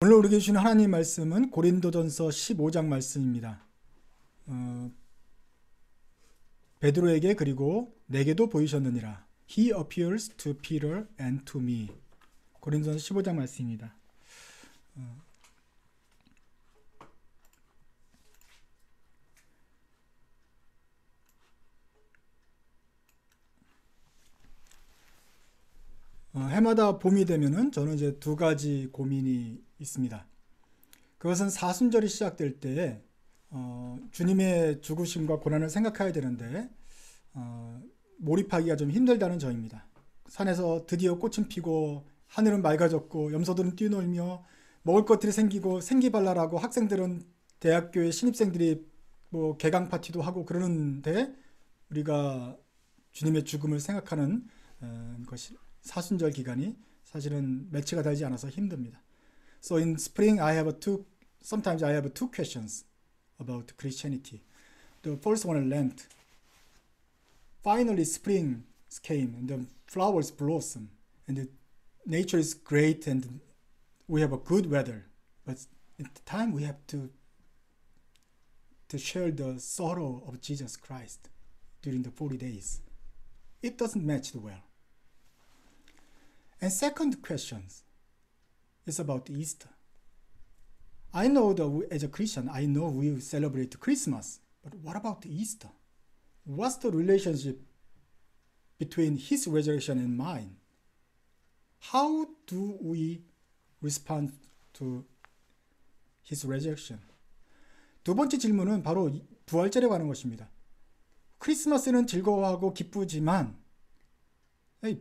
오늘 우리에게 주신 하나님 말씀은 고린도전서 15장 말씀입니다. 베드로에게 그리고 내게도 보이셨느니라. He appears to Peter and to me. 고린도전서 15장 말씀입니다. 해마다 봄이 되면은 저는 이제 두 가지 고민이 있습니다. 그것은 사순절이 시작될 때 주님의 죽으심과 고난을 생각해야 되는데 몰입하기가 좀 힘들다는 점입니다. 산에서 드디어 꽃은 피고 하늘은 맑아졌고 염소들은 뛰놀며 먹을 것들이 생기고 생기발랄하고 학생들은 대학교의 신입생들이 뭐 개강 파티도 하고 그러는데 우리가 주님의 죽음을 생각하는 것이 사순절 기간이 사실은 며칠가 되지 않아서 힘듭니다. So in spring sometimes I have two questions about Christianity. The first one is Lent. Finally spring came and the flowers blossom and the nature is great and we have a good weather. But at the time we have to share the sorrow of Jesus Christ during the 40 days. It doesn't match well. And second question is about Easter. I know that as a Christian, I know we celebrate Christmas, but what about Easter? What's the relationship between his resurrection and mine? How do we respond to his resurrection? 두 번째 질문은 바로 부활절에 관한 것입니다. 크리스마스는 즐거워하고 기쁘지만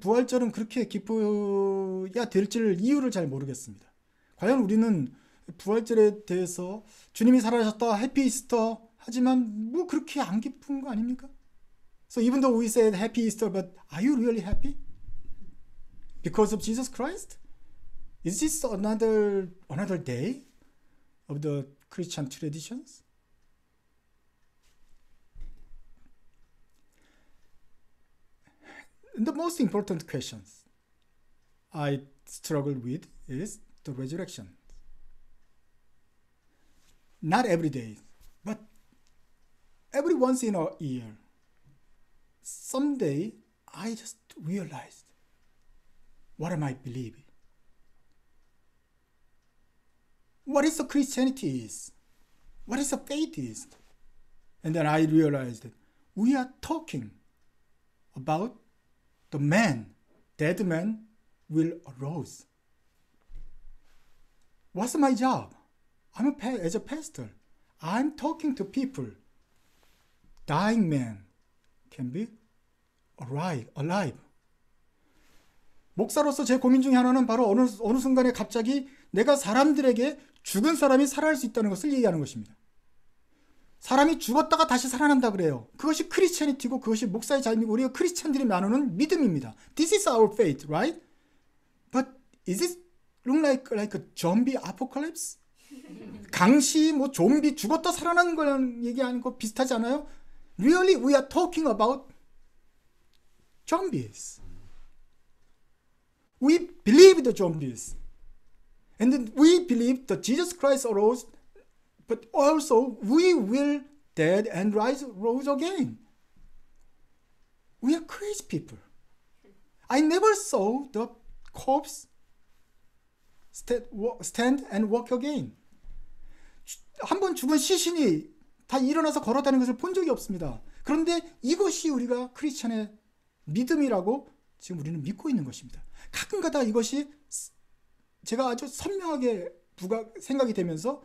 부활절은 그렇게 기뻐야 될지를 이유를 잘 모르겠습니다. 과연 우리는 부활절에 대해서 주님이 살아나셨다, 해피 이스터 하지만 뭐 그렇게 안 기쁜 거 아닙니까? So even though we said happy Easter, but are you really happy? Because of Jesus Christ? Is this another day of the Christian traditions? The most important questions I struggled with is the resurrection. Not every day, but every once in a year. Someday I just realized, what am I believing? What is the Christianity is? What is the faith is? And then I realized that we are talking about the dead man will arise. What's my job? As a pastor, I'm talking to people. Dying man can be alive. 목사로서 제 고민 중에 하나는 바로 어느 순간에 갑자기 내가 사람들에게 죽은 사람이 살아날 수 있다는 것을 얘기하는 것입니다. 사람이 죽었다가 다시 살아난다 그래요. 그것이 크리스찬이티고 그것이 목사의 삶이고 우리가 크리스찬들이 나누는 믿음입니다. This is our faith, right? But is it look like a zombie apocalypse? 강시 뭐 좀비 죽었다 살아나는 걸 얘기하는 거 비슷하지 않아요? Really, we are talking about zombies. We believe the zombies. And then we believe that Jesus Christ arose, but also we will dead and rose again. We are crazy people. I never saw the corpse stand and walk again. 한 번 죽은 시신이 다 일어나서 걸어다니는 것을 본 적이 없습니다. 그런데 이것이 우리가 크리스천의 믿음이라고 지금 우리는 믿고 있는 것입니다. 가끔가다 이것이 제가 아주 선명하게 생각이 되면서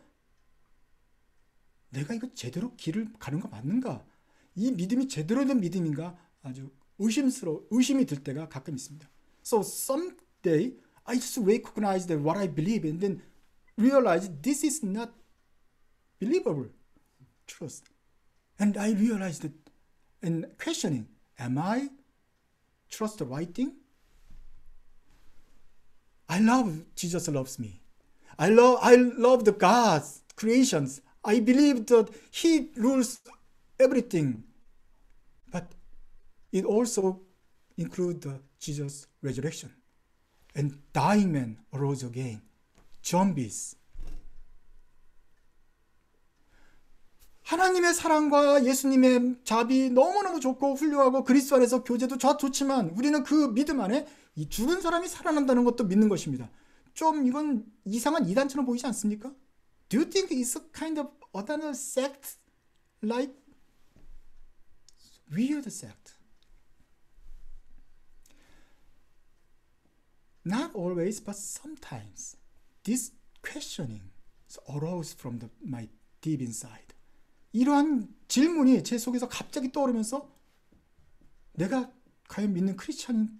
내가 이거 제대로 길을 가는 거 맞는가? 이 믿음이 제대로 된 믿음인가? 아주 의심이 들 때가 가끔 있습니다. So someday I just recognize that what I believe and then realize this is not believable truth. And I realized that in questioning, am I trust the right thing? I love Jesus loves me. I love the God's creations. I believe that He rules everything. But it also includes Jesus' resurrection. And dying men arose again. Zombies 하나님의 사랑과 예수님의 자비 너무너무 좋고 훌륭하고 그리스도 안에서 교제도 좋지만 우리는 그 믿음 안에 이 죽은 사람이 살아난다는 것도 믿는 것입니다. 좀 이건 이상한 이단처럼 보이지 않습니까? Do you think it's a kind of other sect like weird sect? Not always, but sometimes this questioning arose from my deep inside. 이러한 질문이 제 속에서 갑자기 떠오르면서 내가 과연 믿는 크리스천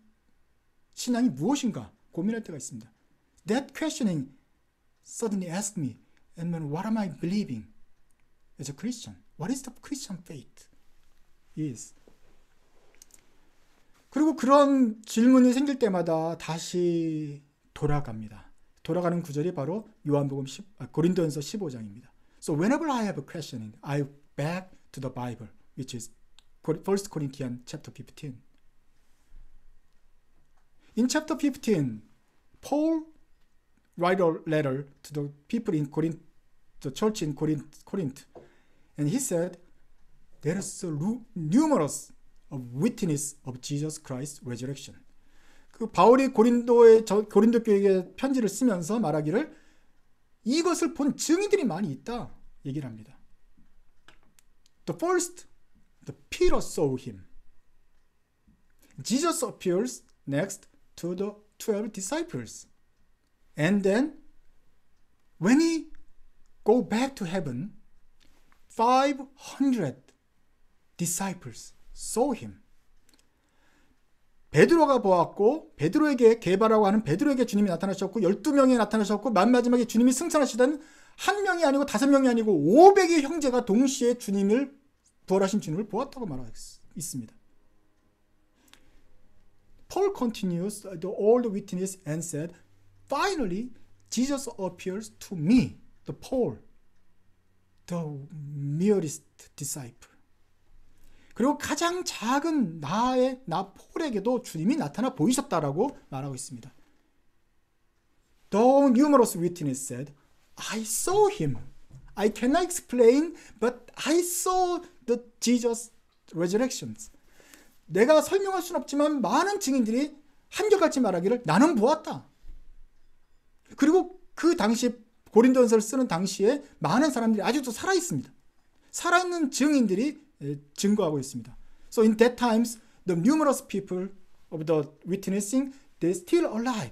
신앙이 무엇인가 고민할 때가 있습니다. That questioning suddenly asked me, and then what am I believing as a Christian? What is the Christian faith? Is. 그리고 그런 질문이 생길 때마다 다시 돌아갑니다. 돌아가는 구절이 바로 요한복음 고린도전서 15장입니다. So whenever I have a questioning, I back to the Bible, which is 1 Corinthians chapter 15. In chapter 15, Paul write a letter to the people in Corinth, the church in Corinth, and he said, there is so numerous witness of Jesus Christ's resurrection. 그 바울이 고린도 교회에 편지를 쓰면서 말하기를 이것을 본 증인들이 많이 있다 얘기를 합니다. The first, the Peter saw him. Jesus appears next to the 12 disciples. And then when he go back to heaven, 500 disciples saw him. 베드로가 보았고 베드로에게 게바라고 하는 베드로에게 주님이 나타나셨고 12명이 나타나셨고 맨 마지막에 주님이 승천하시던 한 명이 아니고 5명이 아니고 500의 형제가 동시에 주님을 부활하신 주님을 보았다고 말하고 있습니다. Paul continues the old witness and said, finally Jesus appears to me, the Paul, the merest disciple. 그리고 가장 작은 나 폴에게도 주님이 나타나 보이셨다라고 말하고 있습니다. The numerous witness said, I saw him. I cannot explain, but I saw the Jesus resurrections. 내가 설명할 수는 없지만 많은 증인들이 한결같이 말하기를 나는 보았다. 그리고 그 당시 고린도전서를 쓰는 당시에 많은 사람들이 아직도 살아 있습니다. 살아있는 증인들이 증거하고 있습니다. So in that times, the numerous people of the witnessing, they still alive.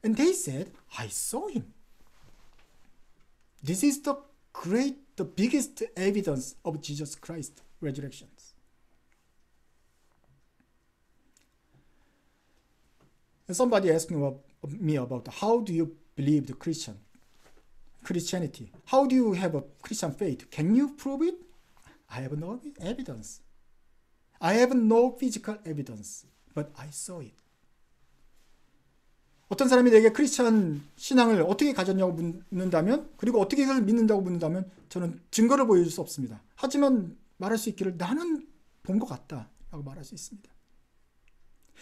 And they said, I saw him. This is the biggest evidence of Jesus Christ's resurrection. Somebody asked me about how do you believe the Christianity? How do you have a Christian faith? Can you prove it? I have no evidence. I have no physical evidence, but I saw it. 어떤 사람이 내게 크리스천 신앙을 어떻게 가졌냐고 묻는다면, 그리고 어떻게 이걸 믿는다고 묻는다면 저는 증거를 보여줄 수 없습니다. 하지만 말할 수 있기를 나는 본 것 같다 라고 말할 수 있습니다.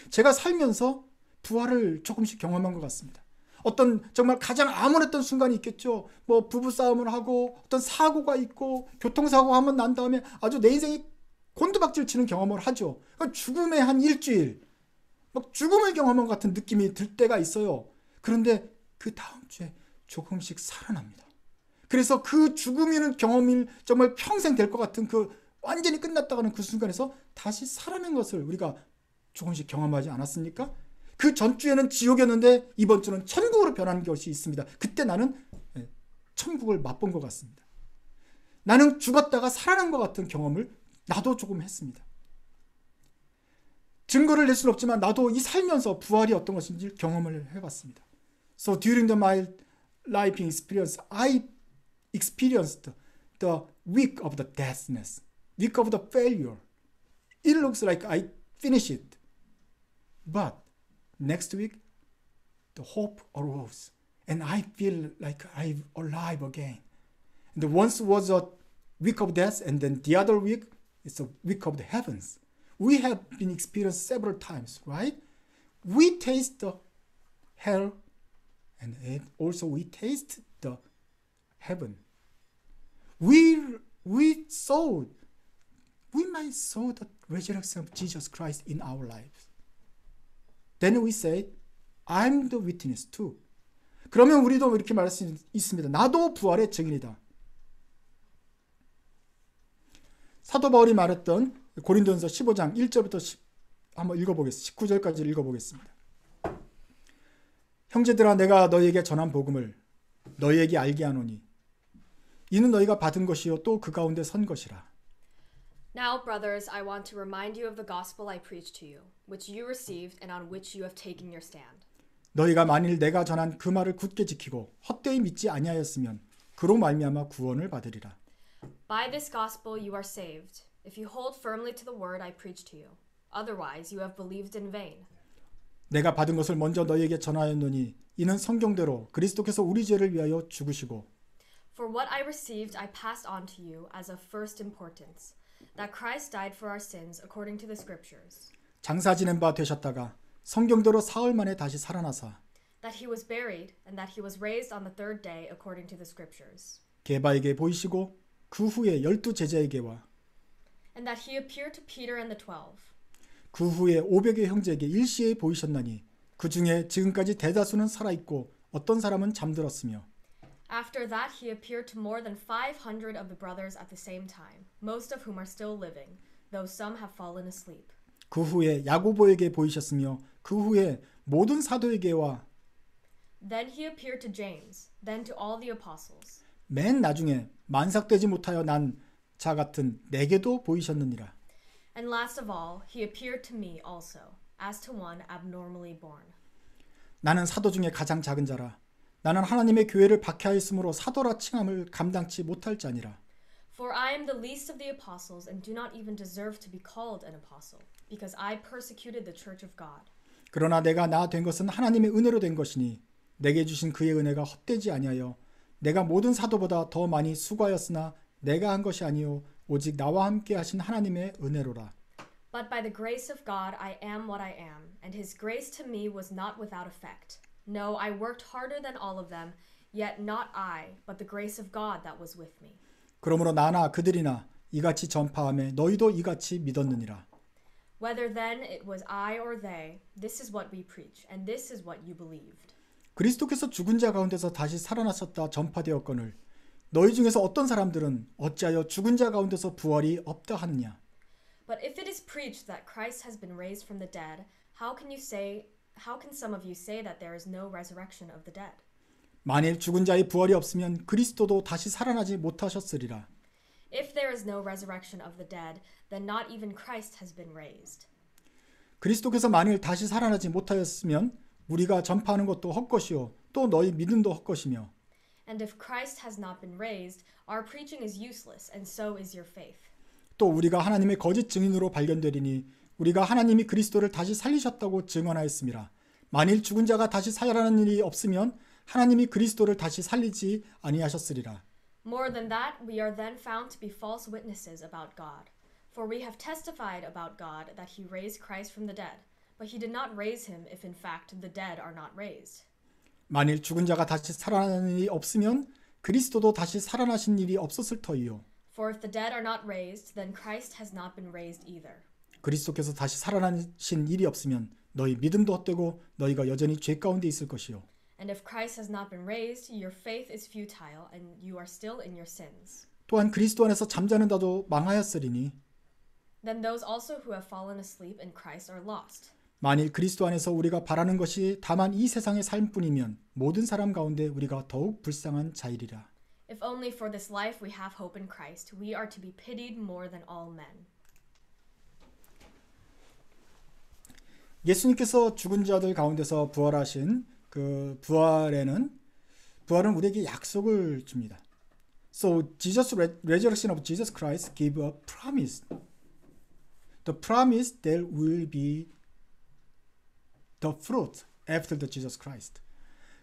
제가 살면서 부활을 조금씩 경험한 것 같습니다. 어떤 정말 가장 암울했던 순간이 있겠죠. 뭐 부부싸움을 하고 어떤 사고가 있고 교통사고가 한번 난 다음에 아주 내 인생이 곤두박질 치는 경험을 하죠. 죽음의 한 일주일, 막 죽음을 경험한 것 같은 느낌이 들 때가 있어요. 그런데 그 다음 주에 조금씩 살아납니다. 그래서 그 죽음이라는 경험이 정말 평생 될 것 같은 그 완전히 끝났다가는 그 순간에서 다시 살아난 것을 우리가 조금씩 경험하지 않았습니까? 그 전주에는 지옥이었는데 이번 주는 천국으로 변하는 것이 있습니다. 그때 나는 천국을 맛본 것 같습니다. 나는 죽었다가 살아난 것 같은 경험을 나도 조금 했습니다. 증거를 낼 수는 없지만 나도 이 살면서 부활이 어떤 것인지 경험을 해봤습니다. So during my life experience, I experienced the week of the deadness, week of the failure. It looks like I finished it. But next week, the hope arose, and I feel like I'm alive again. And once was a week of death, and then the other week is a week of the heavens. We have been experienced several times, right? We taste the hell, and also we taste the heaven. We we might saw the resurrection of Jesus Christ in our lives. Then we say, I'm the witness too. 그러면 우리도 이렇게 말할 수 있습니다. 나도 부활의 증인이다. 사도 바울이 말했던 고린도전서 15장 1절부터 한번 읽어보겠습니다. 19절까지 읽어보겠습니다. 형제들아 내가 너희에게 전한 복음을 너희에게 알게 하노니 이는 너희가 받은 것이요 또 그 가운데 선 것이라. Now, brothers, I want to remind you of the gospel I preached to you, which you received and on which you have taken your stand. 너희가 만일 내가 전한 그 말을 굳게 지키고 헛되이 믿지 아니하였으면 그로 말미암아 구원을 받으리라. By this gospel you are saved, if you hold firmly to the word I preached to you. Otherwise you have believed in vain. 내가 받은 것을 먼저 너희에게 전하였노니 이는 성경대로 그리스도께서 우리 죄를 위하여 죽으시고 For what I received I passed on to you as of first importance, that Christ died for our sins according to the scriptures. 장사 지낸 바 되셨다가 성경대로 사흘 만에 다시 살아나사 That he was buried and that he was raised on the third day according to the scriptures. 게바에게 보이시고 그 후에 12 제자에게와 And that he appeared to Peter and the 12. 그 후에 500의 형제에게 일시에 보이셨나니 그 중에 지금까지 대다수는 살아있고 어떤 사람은 잠들었으며 After that he appeared to more than 500 of the brothers at the same time, most of whom are still living, though some have fallen asleep. 그 후에 야고보에게 보이셨으며 그 후에 모든 사도에게와 Then he appeared to James, then to all the apostles. 맨 나중에 만삭되지 못하여 난 자 같은 내게도 보이셨느니라. And last of all, he appeared to me also, as to one abnormally born. 나는 사도 중에 가장 작은 자라. 나는 하나님의 교회를 박해하였으므로 사도라 칭함을 감당치 못할 자니라. For I am the least of the apostles and do not even deserve to be called an apostle, because I persecuted the church of God. 그러나 내가 나 된 것은 하나님의 은혜로 된 것이니 내게 주신 그의 은혜가 헛되지 아니하여 내가 모든 사도보다 더 많이 수고하였으나 내가 한 것이 아니요 오직 나와 함께 하신 하나님의 은혜로라. But by the grace of God I am what I am, and his grace to me was not without effect. No, I worked harder than all of them, yet not I, but the grace of God that was with me. 그러므로 나나 그들이나 이같이 전파하며 너희도 이같이 믿었느니라. Whether then it was I or they, this is what we preach, and this is what you believed. 그리스도께서 죽은 자 가운데서 다시 살아나셨다 전파되었거늘 너희 중에서 어떤 사람들은 어찌하여 죽은 자 가운데서 부활이 없다 하느냐. But if it is preached that Christ has been raised from the dead, how can some of you say that there is no resurrection of the dead? 만일 죽은 자의 부활이 없으면 그리스도도 다시 살아나지 못하셨으리라. If there is no resurrection of the dead, then not even Christ has been raised. 그리스도께서 만일 다시 살아나지 못하였으면 우리가 전파하는 것도 헛것이요 또 너희 믿음도 헛것이며 And if Christ has not been raised, our preaching is useless, and so is your faith. 또 우리가 하나님의 거짓 증인으로 발견되리니 우리가 하나님이 그리스도를 다시 살리셨다고 증언하였습니다. 만일 죽은 자가 다시 살아나는 일이 없으면 하나님이 그리스도를 다시 살리지 아니하셨으리라. More than that, we are then found to be false witnesses about God. For we have testified about God that he raised Christ from the dead, but he did not raise him if in fact the dead are not raised. 만일 죽은 자가 다시 살아나는 일이 없으면 그리스도도 다시 살아나신 일이 없었을 터이요. For if the dead are not raised, then Christ has not been raised either. 그리스도께서 다시 살아나신 일이 없으면 너희 믿음도 헛되고 너희가 여전히 죄 가운데 있을 것이요. And if Christ has not been raised, your faith is futile and you are still in your sins. 또한 그리스도 안에서 잠자는 자도 망하였으리니 Then those also who have fallen asleep in Christ are lost. 만일 그리스도 안에서 우리가 바라는 것이 다만 이 세상의 삶뿐이면 모든 사람 가운데 우리가 더욱 불쌍한 자이리라. If only for this life we have hope in Christ, we are to be pitied more than all men. 예수님께서 죽은 자들 가운데서 부활하신 그 부활은 우리에게 약속을 줍니다. So Jesus resurrection of Jesus Christ gave a promise. The promise there will be the fruit after the Jesus Christ.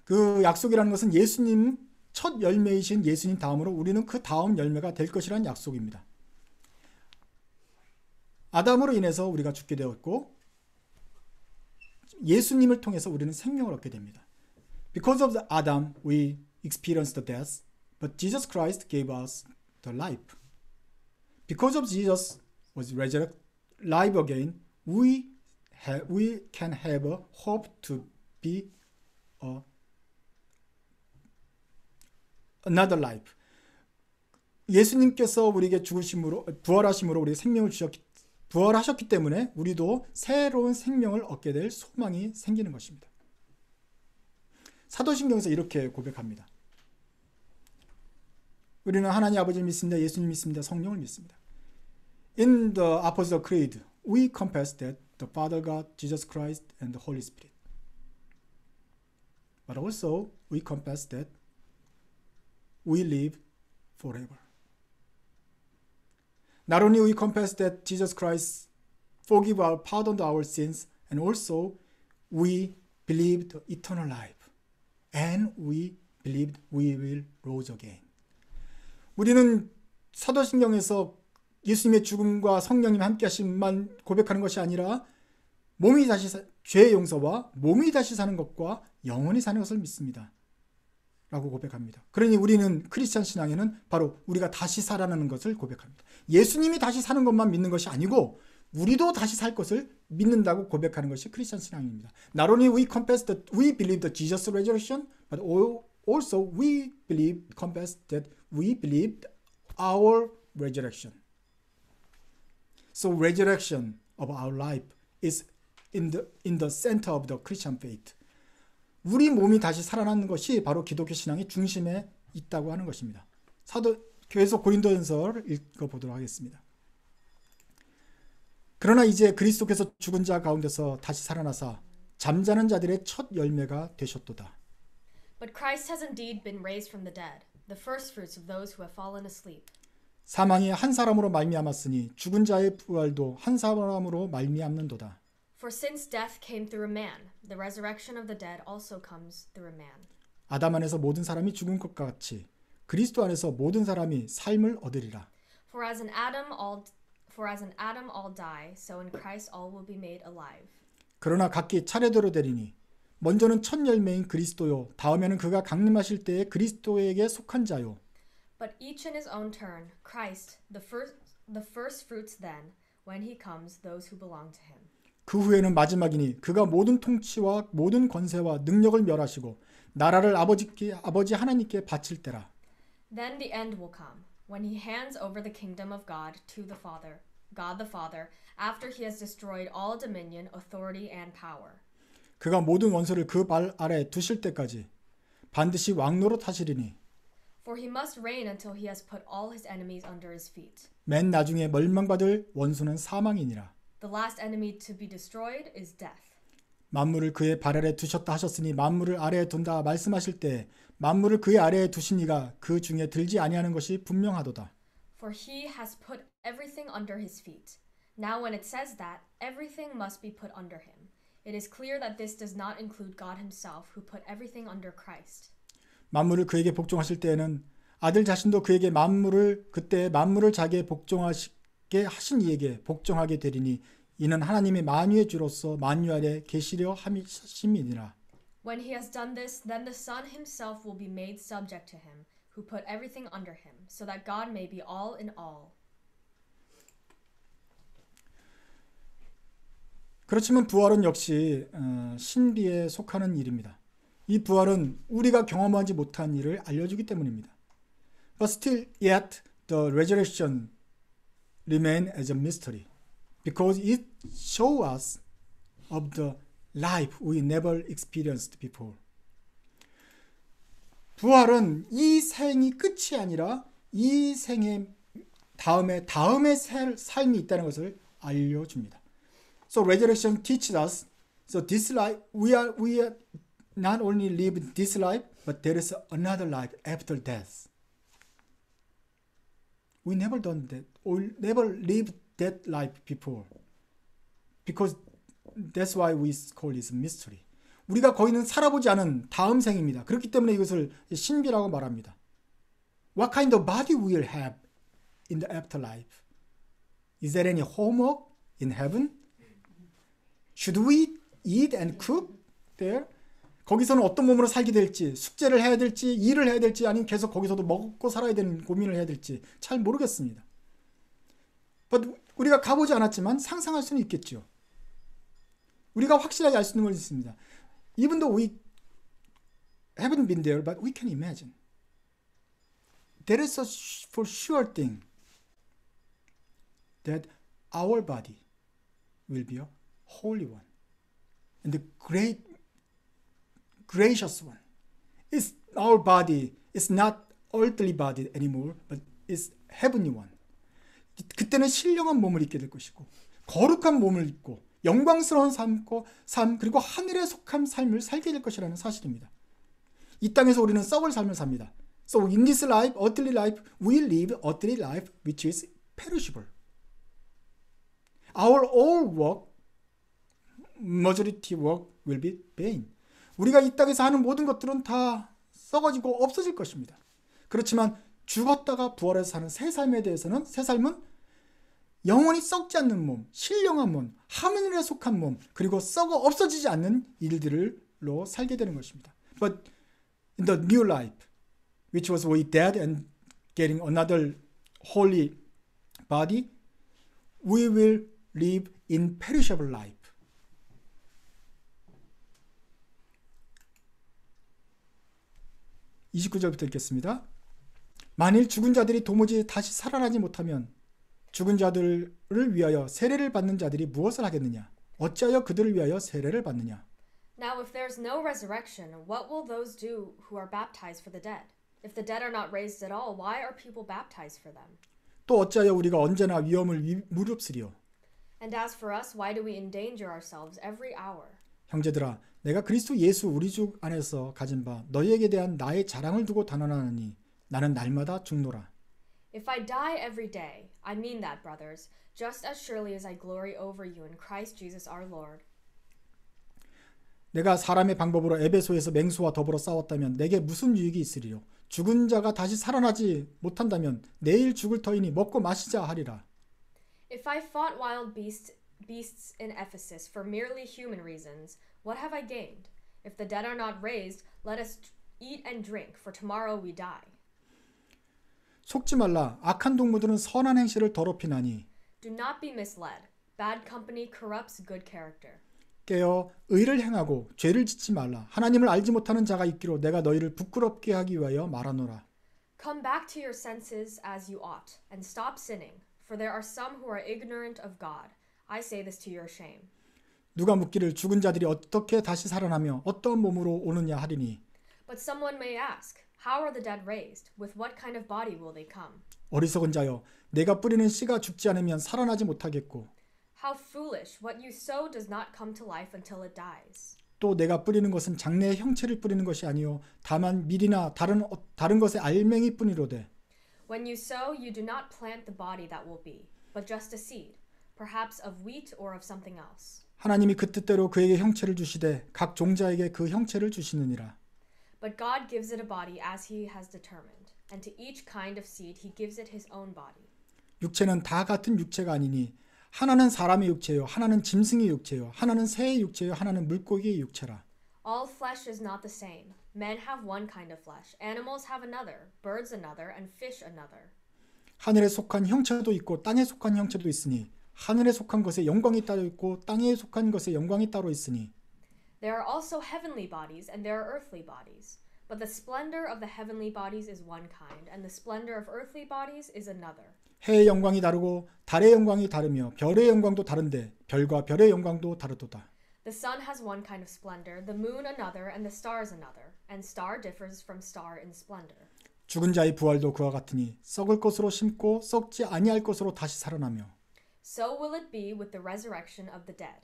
그 약속이라는 것은 예수님 첫 열매이신 예수님 다음으로 우리는 그 다음 열매가 될 것이라는 약속입니다. 아담으로 인해서 우리가 죽게 되었고 예수님을 통해서 우리는 생명을 얻게 됩니다. Because of Adam, we experienced the death, but Jesus Christ gave us the life. because of Jesus was resurrected, live again, we can have a hope to be another life. 예수님께서 우리에게 죽으심으로 부활하심으로 우리에게 생명을 부활하셨기 때문에 우리도 새로운 생명을 얻게 될 소망이 생기는 것입니다. 사도신경에서 이렇게 고백합니다. 우리는 하나님 아버지를 믿습니다. 예수님 믿습니다. 성령을 믿습니다. In the Apostles' Creed, we confess that the Father God, Jesus Christ, and the Holy Spirit. But also, we confess that we live forever. Not only we confess that Jesus Christ pardoned our sins, and also we believed eternal life, and we believed we will rise again. 우리는 사도신경에서 예수님의 죽음과 성령님 함께 하심만 고백하는 것이 아니라 몸이 다시 죄의 용서와 몸이 다시 사는 것과 영원히 사는 것을 믿습니다. 라고 고백합니다. 그러니 우리는 크리스찬 신앙에는 바로 우리가 다시 살아나는 것을 고백합니다. 예수님이 다시 사는 것만 믿는 것이 아니고 우리도 다시 살 것을 믿는다고 고백하는 것이 크리스찬 신앙입니다. Not only we confess that we believe the Jesus resurrection, but also we confess that we believe our resurrection. So resurrection of our life is in the center of the Christian faith. 우리 몸이 다시 살아나는 것이 바로 기독교 신앙의 중심에 있다고 하는 것입니다. 교회에서 고린도전서를 읽어보도록 하겠습니다. 그러나 이제 그리스도께서 죽은 자 가운데서 다시 살아나사 잠자는 자들의 첫 열매가 되셨도다. But Christ has indeed been raised from the dead, the firstfruits of those who have fallen asleep. 사망이 한 사람으로 말미암았으니 죽은 자의 부활도 한 사람으로 말미암는도다. For since death came through a man, the resurrection of the dead also comes through a man. 아담 안에서 모든 사람이 죽은 것 같이 그리스도 안에서 모든 사람이 삶을 얻으리라. For as in Adam all die, so in Christ all will be made alive. 그러나 각기 차례대로 되리니 먼저는 첫 열매인 그리스도요, 다음에는 그가 강림하실 때에 그리스도에게 속한 자요. But each in his own turn, Christ, the first fruits then, when he comes, those who belong to him. 그 후에는 마지막이니 그가 모든 통치와 모든 권세와 능력을 멸하시고 나라를 아버지 하나님께 바칠 때라. Then the end will come, when he hands over the kingdom of God to God the Father, after he has destroyed all dominion, authority, and power. 그가 모든 원수를 그 발 아래 두실 때까지 반드시 왕노릇 하시리니. For he must reign until he has put all his enemies under his feet. 맨 나중에 멸망받을 원수는 사망이니라. The last enemy to be destroyed is death. 만물을 그의 발 아래 두셨다 하셨으니 만물을 아래에 둔다 말씀하실 때 만물을 그의 아래에 두신 이가 그 중에 들지 아니하는 것이 분명하도다. For he has put everything under his feet. Now when it says that, everything must be put under him. It is clear that this does not include God himself, who put everything under Christ. 만물을 그에게 복종하실 때에는 아들 자신도 그에게 그때 만물을 자기에 복종하게 하신 이에게 복종하게 되리니 이는 하나님의 만유의 주로서 만유 아래 계시려 하심이니라. When he has done this, then the Son himself will be made subject to him, who put everything under him, so that God may be all in all. 그렇지만 부활은 역시 신비에 속하는 일입니다. 이 부활은 우리가 경험하지 못한 일을 알려주기 때문입니다. But still yet the resurrection remain as a mystery because it shows us of the life we never experienced before. 부활은 이 생이 끝이 아니라 이 생의 다음에 삶이 있다는 것을 알려줍니다. So resurrection teaches us. So this life we are not only live this life, but there is another life after death. We never done that or never lived that life before. Because that's why we call it mystery. 우리가 거기는 살아보지 않은 다음 생입니다. 그렇기 때문에 이것을 신비라고 말합니다. What kind of body we will have in the afterlife? Is there any homework in heaven? Should we eat and cook there? 거기서는 어떤 몸으로 살게 될지, 숙제를 해야 될지, 일을 해야 될지, 아니면 계속 거기서도 먹고 살아야 되는 고민을 해야 될지 잘 모르겠습니다. But 우리가 가보지 않았지만 상상할 수는 있겠죠. 우리가 확실하게 알 수 있는 건 있습니다. Even though we haven't been there, but we can imagine. There is a for sure thing that our body will be a holy one and the great, gracious one. It's our body is not earthly body anymore, but it's heavenly one. 그때는 신령한 몸을 입게 될 것이고 거룩한 몸을 입고 영광스러운 삶 그리고 하늘에 속한 삶을 살게 될 것이라는 사실입니다. 이 땅에서 우리는 썩을 삶을 삽니다. So in this life, earthly life, we live earthly life which is perishable. Our all work, majority work will be vain. 우리가 이 땅에서 하는 모든 것들은 다 썩어지고 없어질 것입니다. 그렇지만 죽었다가 부활해서 사는 새 삶에 대해서는 새 삶은 영원히 썩지 않는 몸, 신령한 몸, 하늘에 속한 몸, 그리고 썩어 없어지지 않는 일들로 살게 되는 것입니다. But in the new life, which was we dead and getting another holy body, we will live in perishable life. (29절부터) 읽겠습니다. 만일 죽은 자들이 도무지 다시 살아나지 못하면 죽은 자들을 위하여 세례를 받는 자들이 무엇을 하겠느냐? 어찌하여 그들을 위하여 세례를 받느냐? Now if there is no resurrection, what will those do who are baptized for the dead? If the dead are not raised at all, why are people baptized for them? 또 어찌하여 우리가 언제나 위험을 무릅쓰리요? And as for us, why do we endanger ourselves every hour? 형제들아, 내가 그리스도 예수 우리 주 안에서 가진 바 너희에게 대한 나의 자랑을 두고 단언하노니 나는 날마다 죽노라. If I die every day, I mean that, brothers, just as surely as I glory over you in Christ Jesus our Lord. 내가 사람의 방법으로 에베소에서 맹수와 더불어 싸웠다면 내게 무슨 유익이 있으리요? 죽은 자가 다시 살아나지 못한다면 내일 죽을 터이니 먹고 마시자 하리라. If I fought wild beasts in Ephesus for merely human reasons, what have I gained? If the dead are not raised, let us eat and drink, for tomorrow we die. 속지 말라. 악한 동무들은 선한 행실을 더럽히나니. Do not be misled. Bad company corrupts good character. 깨어 의를 행하고 죄를 짓지 말라. 하나님을 알지 못하는 자가 있기로 내가 너희를 부끄럽게 하기 위하여 말하노라. Come back to your senses as you ought, and stop sinning, for there are some who are ignorant of God. I say this to your shame. 누가 묻기를 죽은 자들이 어떻게 다시 살아나며 어떠한 몸으로 오느냐 하리니. But someone may ask, how are the dead raised? With what kind of body will they come? 어리석은 자여, 내가 뿌리는 씨가 죽지 않으면 살아나지 못하겠고. How foolish! What you sow does not come to life until it dies. 또 내가 뿌리는 것은 장래의 형체를 뿌리는 것이 아니요 다만 밀이나 다른 것의 알맹이 뿐이로되. When you sow, you do not plant the body that will be, but just a seed, perhaps of wheat or of something else. 하나님이 그 뜻대로 그에게 형체를 주시되 각 종자에게 그 형체를 주시느니라. But God gives it a body as he has determined, and to each kind of seed he gives it his own body. 육체는 다 같은 육체가 아니니 하나는 사람의 육체요, 하나는 짐승의 육체요, 하나는 새의 육체요, 하나는 물고기의 육체라. All flesh is not the same. Men have one kind of flesh, animals have another, birds another, and fish another. 하늘에 속한 형체도 있고 땅에 속한 형체도 있으니 하늘에 속한 것에 영광이 따로 있고 땅에 속한 것에 영광이 따로 있으니. There are also heavenly bodies and there are earthly bodies. But the splendor of the heavenly bodies is one kind, and the splendor of earthly bodies is another. 해의 영광이 다르고 달의 영광이 다르며 별의 영광도 다른데 별과 별의 영광도 다르도다. The sun has one kind of splendor, the moon another, and the stars another, and star differs from star in splendor. 죽은 자의 부활도 그와 같으니 썩을 것으로 심고 썩지 아니할 것으로 다시 살아나며. So will it be with the resurrection of the dead.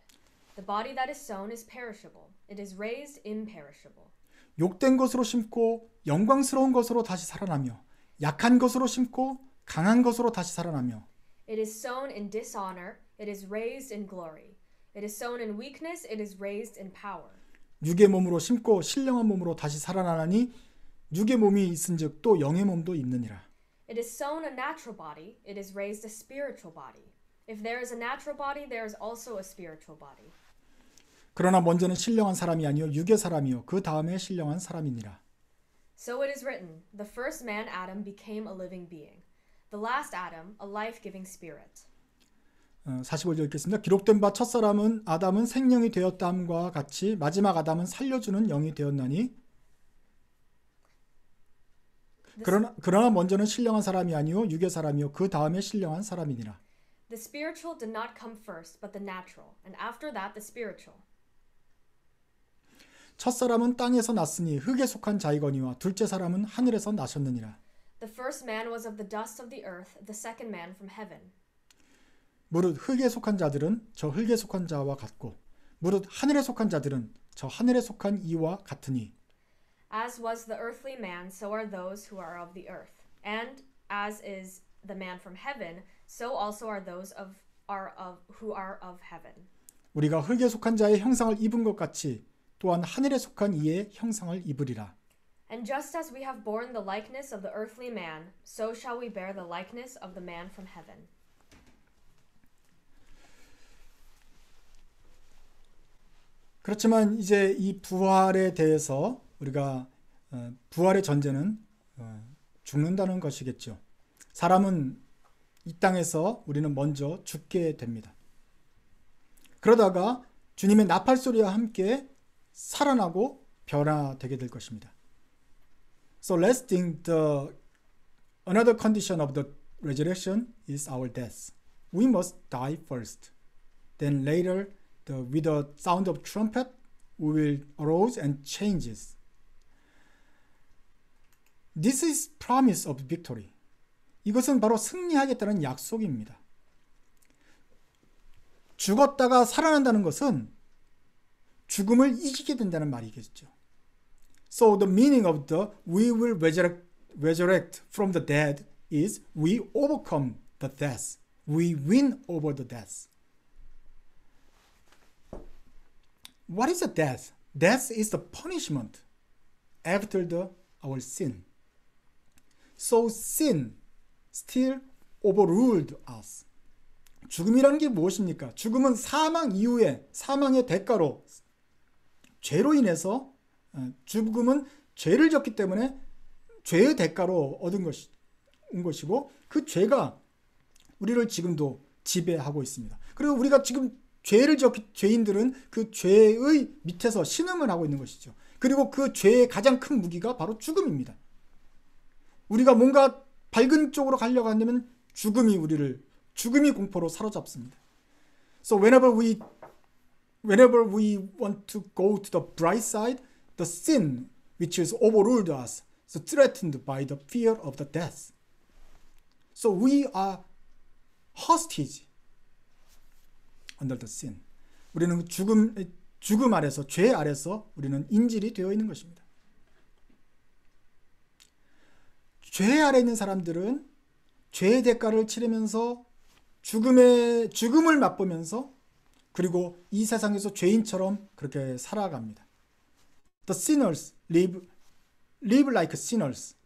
The body that is sown is perishable, it is raised imperishable. 욕된 것으로 심고 영광스러운 것으로 다시 살아나며 약한 것으로 심고 강한 것으로 다시 살아나며. It is sown in dishonor, it is raised in glory. It is sown in weakness, it is raised in power. 육의 몸으로 심고 신령한 몸으로 다시 살아나니 육의 몸이 있은즉 또 영의 몸도 있느니라. It is sown a natural body, it is raised a spiritual body. If there is a natural body, there is also a spiritual body. 그러나 먼저는 신령한 사람이 아니요 육의 사람이요 그 다음에 신령한 사람이니라. So it is written, the first man Adam became a living being. The last Adam, a life-giving spirit. 45절 읽겠습니다. 기록된 바 첫사람은 아담은 생명이 되었다함과 같이 마지막 아담은 살려주는 영이 되었나니 그러나 먼저는 신령한 사람이 아니요 육의 사람이요 그 다음에 신령한 사람이니라. The spiritual did not come first, but the natural, and after that the spiritual. 첫사람은 땅에서 났으니 흙에 속한 자이거니와 둘째 사람은 하늘에서 나셨느니라. The first man was of the dust of the earth, the second man from heaven. 무릇 흙에 속한 자들은 저 흙에 속한 자와 같고 무릇 하늘에 속한 자들은 저 하늘에 속한 이와 같으니 As was the earthly man, so are those who are of the earth. And as is the man from heaven, so also are those who are of heaven. 우리가 흙에 속한 자의 형상을 입은 것 같이 또한 하늘에 속한 이의 형상을 입으리라. And just as we have borne the likeness of the earthly man, so shall we bear the likeness of the man from heaven. 그렇지만 이제 이 부활에 대해서 우리가 부활의 전제는 죽는다는 것이겠죠. 사람은 이 땅에서 우리는 먼저 죽게 됩니다. 그러다가 주님의 나팔 소리와 함께 살아나고 변화되게 될 것입니다. So let's think another condition of the resurrection is our death. We must die first. Then later, with the sound of trumpet, we will arise and changes. This is promise of victory. 이것은 바로 승리하겠다는 약속입니다. 죽었다가 살아난다는 것은 죽음을 이기게 된다는 말이겠죠. So the meaning of the we will resurrect from the dead is we overcome the death. We win over the death. What is a death? Death is the punishment after our sin. So sin still overruled us. 죽음이라는 게 무엇입니까? 죽음은 사망 이후에 사망의 대가로 죄로 인해서 죽음은 죄를 졌기 때문에 죄의 대가로 얻은 것이고 그 죄가 우리를 지금도 지배하고 있습니다. 그리고 우리가 지금 죄를 지었기 죄인들은 그 죄의 밑에서 신음을 하고 있는 것이죠. 그리고 그 죄의 가장 큰 무기가 바로 죽음입니다. 우리가 뭔가 밝은 쪽으로 가려고 한다면 죽음이 공포로 사로잡습니다. So whenever we want to go to the bright side, the sin which is overruled us, so threatened by the fear of the death. So we are hostage under the sin. 우리는 죽음 아래서 죄 아래서 우리는 인질이 되어 있는 것입니다. 죄 아래 있는 사람들은 죄의 대가를 치르면서 죽음을 맛보면서 그리고 이 세상에서 죄인처럼 그렇게 살아갑니다. The sinners live like sinners.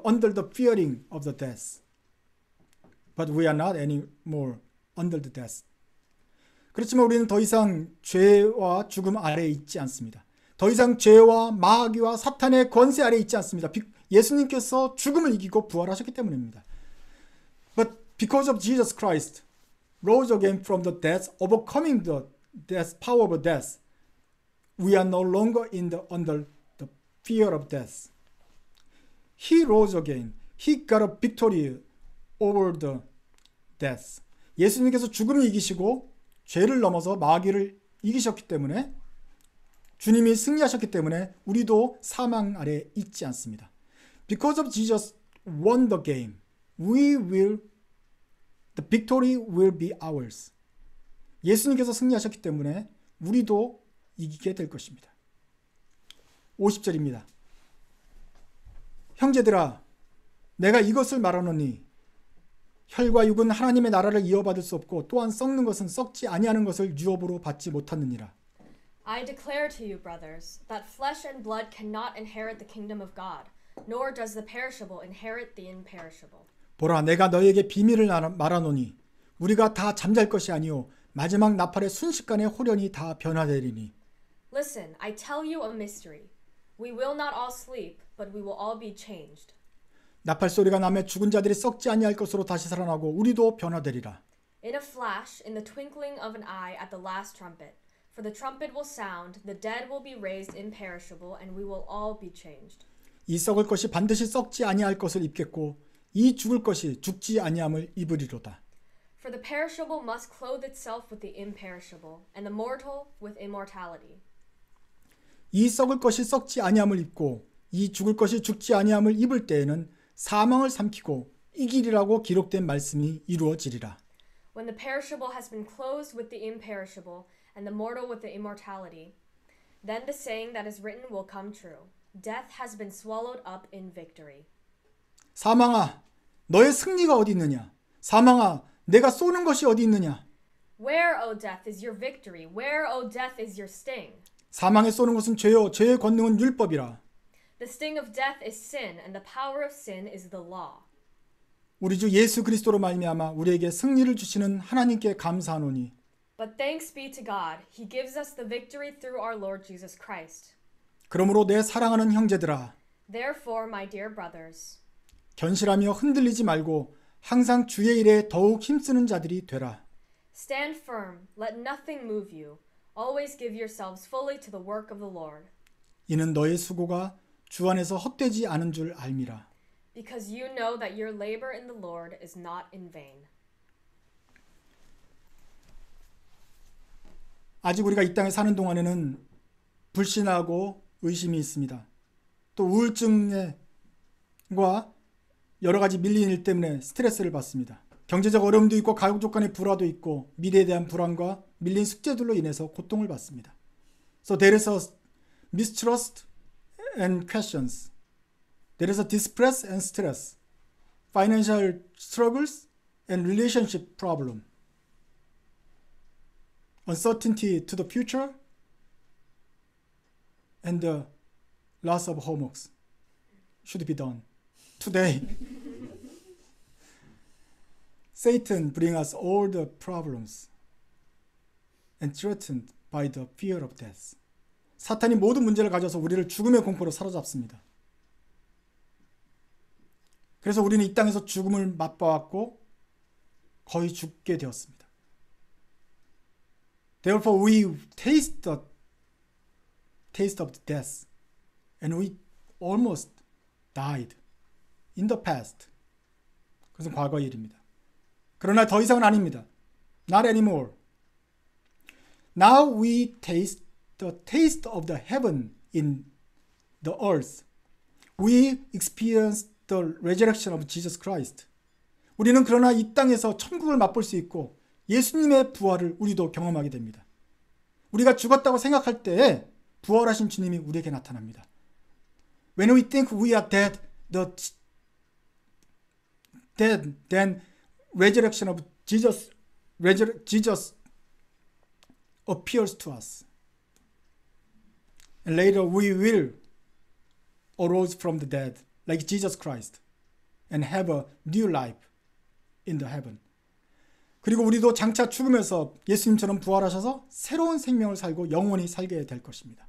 Under the fearing of the death. But we are not anymore under the death. 그렇지만 우리는 더 이상 죄와 죽음 아래에 있지 않습니다. 더 이상 죄와 마귀와 사탄의 권세 아래에 있지 않습니다. 예수님께서 죽음을 이기고 부활하셨기 때문입니다. But because of Jesus Christ rose again from the death, overcoming the death, power of death, we are no longer under the fear of death. He rose again. He got a victory over the death. 예수님께서 죽음을 이기시고 죄를 넘어서 마귀를 이기셨기 때문에 주님이 승리하셨기 때문에 우리도 사망 아래에 있지 않습니다. Because of Jesus won the game, the victory will be ours. 예수님께서 승리하셨기 때문에 우리도 이기게 될 것입니다. 50절입니다. 형제들아, 내가 이것을 말하노니 혈과 육은 하나님의 나라를 이어받을 수 없고 또한 썩는 것은 썩지 아니하는 것을 유업으로 받지 못하느니라. I declare to you, brothers, that flesh and blood cannot inherit the kingdom of God, nor does the perishable inherit the imperishable. 보라, 내가 너희에게 비밀을 말하노니 우리가 다 잠잘 것이 아니요 마지막 나팔의 순식간에 홀연히 다 변화되리니. Listen, I tell you a mystery. We will not all sleep, but we will all be changed. 나팔 소리가 나며 죽은 자들이 썩지 아니할 것으로 다시 살아나고 우리도 변화되리라. In a flash, in the twinkling of an eye at the last trumpet. For the trumpet will sound, the dead will be raised imperishable, and we will all be changed. 이 썩을 것이 반드시 썩지 아니할 것을 입겠고 이 죽을 것이 죽지 아니함을 입으리로다. For the perishable must clothe itself with the imperishable, and the mortal with immortality. 이 썩을 것이 썩지 아니함을 입고 이 죽을 것이 죽지 아니함을 입을 때에는 사망을 삼키고 이기리라고 기록된 말씀이 이루어지리라. When the perishable has been clothed with the imperishable, and the mortal with the immortality, then the saying that is written will come true. Death has been swallowed up in victory. 사망아, 너의 승리가 어디 있느냐? 사망아, 내가 쏘는 것이 어디 있느냐? Where, O death, is your victory? Where, O death, is your sting? 사망에 쏘는 것은 죄요, 죄의 권능은 율법이라. The sting of death is sin, and the power of sin is the law. 우리 주 예수 그리스도로 말미암아 우리에게 승리를 주시는 하나님께 감사하노니. But thanks be to God, He gives us the victory through our Lord Jesus Christ. 그러므로 내 사랑하는 형제들아, Therefore, my dear brothers, 견실하며 흔들리지 말고 항상 주의 일에 더욱 힘쓰는 자들이 되라. stand firm, let nothing move you. Always give yourselves fully to the work of the Lord. 이는 너의 수고가 주 안에서 헛되지 않은 줄 알미라. Because you know that your labor in the Lord is not in vain. 아직 우리가 이 땅에 사는 동안에는 불신하고 의심이 있습니다. 또 우울증과 여러 가지 밀린 일 때문에 스트레스를 받습니다. 경제적 어려움도 있고 가족 간의 불화도 있고 미래에 대한 불안과 밀린 숙제들로 인해서 고통을 받습니다. So there is a mistrust and questions. There is a distress and stress. Financial struggles and relationship problem. Uncertainty to the future and the loss of homeworks should be done today. Satan brings us all the problems and threatened by the fear of death. 사탄이 모든 문제를 가져서 우리를 죽음의 공포로 사로잡습니다. 그래서 우리는 이 땅에서 죽음을 맛보았고 거의 죽게 되었습니다. Therefore we taste of the death and we almost died in the past. 그것은 과거의 일입니다. 그러나 더 이상은 아닙니다. Not anymore. Now we taste the taste of the heaven in the earth. We experience the resurrection of Jesus Christ. 우리는 그러나 이 땅에서 천국을 맛볼 수 있고 예수님의 부활을 우리도 경험하게 됩니다. 우리가 죽었다고 생각할 때에 부활하신 주님이 우리에게 나타납니다. When we think we are dead, then resurrection of Jesus appears to us. And later we will arise from the dead like Jesus Christ and have a new life in the heaven. 그리고 우리도 장차 죽으면서 예수님처럼 부활하셔서 새로운 생명을 살고 영원히 살게 될 것입니다.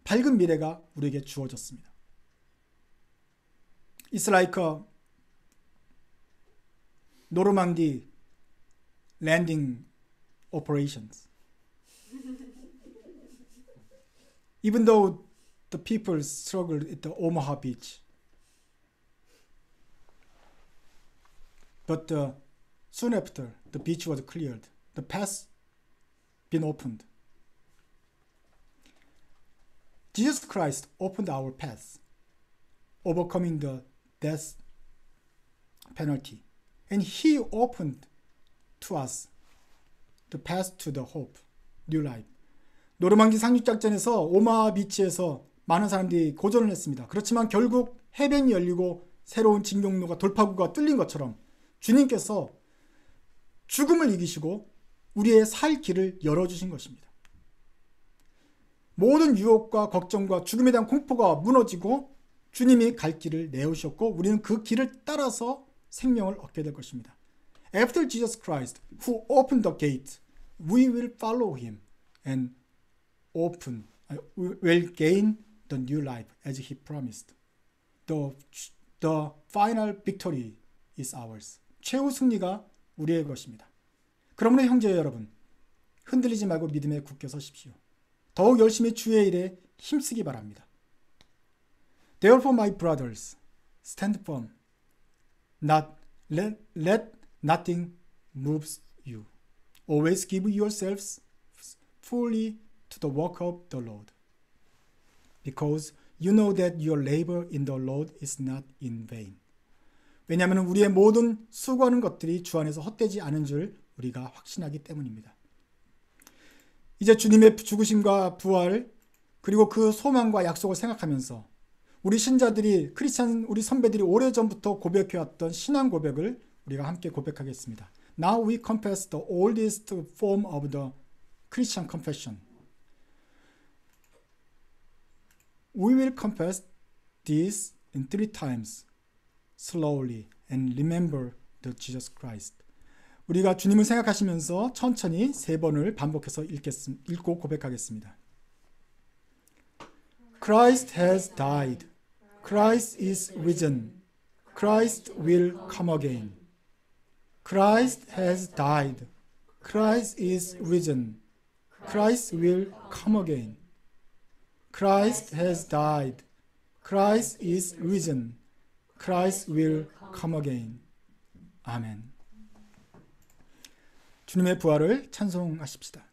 밝은 미래가 우리에게 주어졌습니다. It's like a 노르망디 landing operations. Even though the people struggled at the Omaha beach. But soon after, the beach was cleared. The path been opened. Jesus Christ opened our path, overcoming the death penalty. And He opened to us the path to the hope, new life. 노르망디 상륙작전에서 오마하 비치에서 많은 사람들이 고전을 했습니다. 그렇지만 결국 해변이 열리고 새로운 진경로가 돌파구가 뚫린 것처럼 주님께서 죽음을 이기시고 우리의 살 길을 열어주신 것입니다. 모든 유혹과 걱정과 죽음에 대한 공포가 무너지고 주님이 갈 길을 내오셨고 우리는 그 길을 따라서 생명을 얻게 될 것입니다. After Jesus Christ, who opened the gate, we will follow Him and will gain the new life as He promised. the final victory is ours. 최후 승리가 우리의 것입니다. 그러므로 형제 여러분, 흔들리지 말고 믿음에 굳게 서십시오. 더욱 열심히 주의 일에 힘쓰기 바랍니다. Therefore, my brothers, stand firm. Let nothing move you. Always give yourselves fully to the work of the Lord, because you know that your labor in the Lord is not in vain. 왜냐하면 우리의 모든 수고하는 것들이 주 안에서 헛되지 않은 줄 우리가 확신하기 때문입니다. 이제 주님의 죽으심과 부활, 그리고 그 소망과 약속을 생각하면서 우리 신자들이, 크리스찬 우리 선배들이 오래전부터 고백해왔던 신앙 고백을 우리가 함께 고백하겠습니다. Now we confess the oldest form of the Christian confession. We will confess this in 3 times, slowly, and remember the Jesus Christ. 우리가 주님을 생각하시면서 천천히 3번을 반복해서 읽고 고백하겠습니다. Christ has died. Christ is risen. Christ will come again. Christ has died. Christ is risen. Christ will come again. Christ has died. Christ is risen. Christ will come again. 아멘. 주님의 부활을 찬송하십시다.